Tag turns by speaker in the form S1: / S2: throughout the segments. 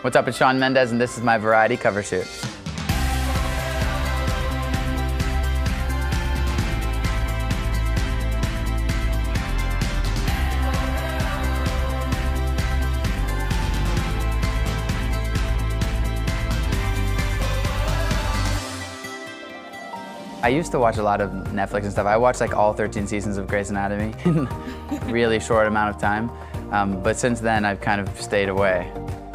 S1: What's up, it's Shawn Mendes, and this is my variety cover shoot. I used to watch a lot of Netflix and stuff. I watched like all 13 seasons of Grey's Anatomy in a really short amount of time. But since then, I've kind of stayed away.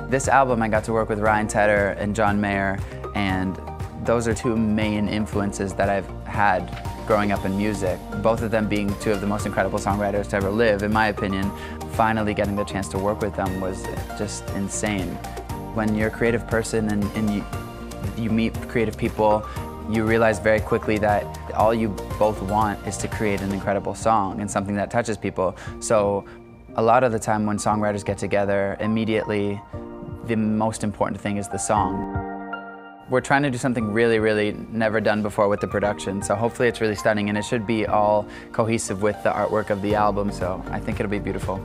S1: This album, I got to work with Ryan Tedder and John Mayer, and those are two main influences that I've had growing up in music. Both of them being two of the most incredible songwriters to ever live, in my opinion. Finally getting the chance to work with them was just insane. When you're a creative person and you meet creative people, you realize very quickly that all you both want is to create an incredible song and something that touches people. So a lot of the time when songwriters get together, immediately the most important thing is the song. We're trying to do something really, really never done before with the production, so hopefully it's really stunning, and it should be all cohesive with the artwork of the album, so I think it'll be beautiful.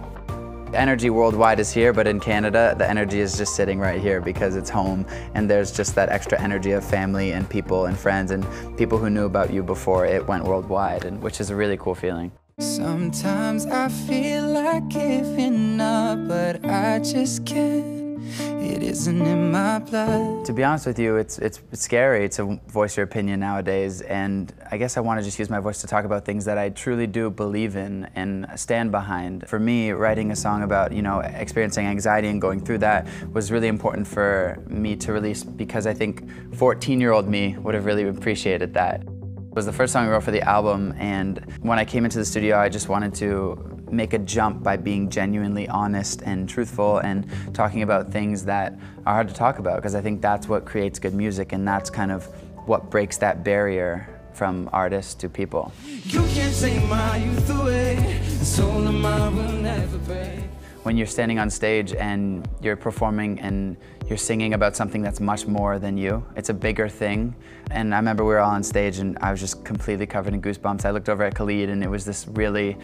S1: The energy worldwide is here, but in Canada, the energy is just sitting right here because it's home, and there's just that extra energy of family and people and friends and people who knew about you before it went worldwide, and which is a really cool feeling.
S2: Sometimes I feel like giving up, but I just can't. It isn't in my blood.
S1: To be honest with you, it's scary to voice your opinion nowadays, and I guess I want to just use my voice to talk about things that I truly do believe in and stand behind. For me, writing a song about, experiencing anxiety and going through that was really important for me to release, because I think 14-year-old me would have really appreciated that. It was the first song I wrote for the album, and when I came into the studio, I just wanted to make a jump by being genuinely honest and truthful and talking about things that are hard to talk about, because I think that's what creates good music, and that's kind of what breaks that barrier from artists to people.
S2: You can't take my youth away, the soul of mine will never break.
S1: When you're standing on stage and you're performing and you're singing about something that's much more than you, it's a bigger thing. And I remember we were all on stage and I was just completely covered in goosebumps. I looked over at Khalid and it was this really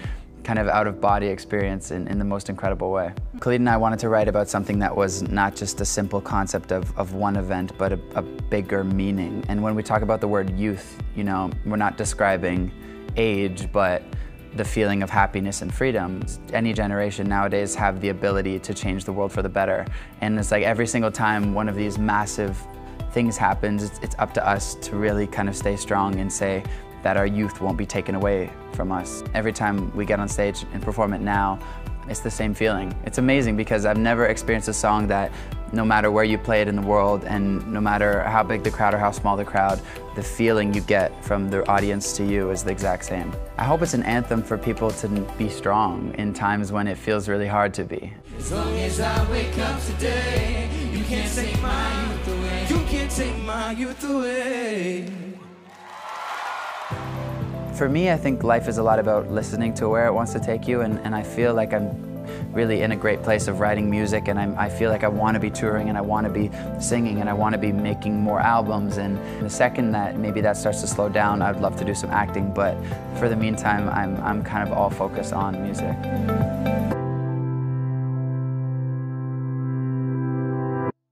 S1: kind of out-of-body experience in the most incredible way. Khalid and I wanted to write about something that was not just a simple concept of one event, but a bigger meaning. And when we talk about the word youth, we're not describing age, but the feeling of happiness and freedom. Any generation nowadays have the ability to change the world for the better. And it's like every single time one of these massive things happens, it's up to us to really kind of stay strong and say that our youth won't be taken away from us. Every time we get on stage and perform it now, it's the same feeling. It's amazing because I've never experienced a song that no matter where you play it in the world and no matter how big the crowd or how small the crowd, the feeling you get from the audience to you is the exact same. I hope it's an anthem for people to be strong in times when it feels really hard to be.
S2: As long as I wake up today, you can't take my youth away. You can't take my youth away.
S1: For me, I think life is a lot about listening to where it wants to take you, and I feel like I'm really in a great place of writing music, and I feel like I want to be touring and I want to be singing and I want to be making more albums, and the second that maybe that starts to slow down, I'd love to do some acting, but for the meantime, I'm kind of all focused on music.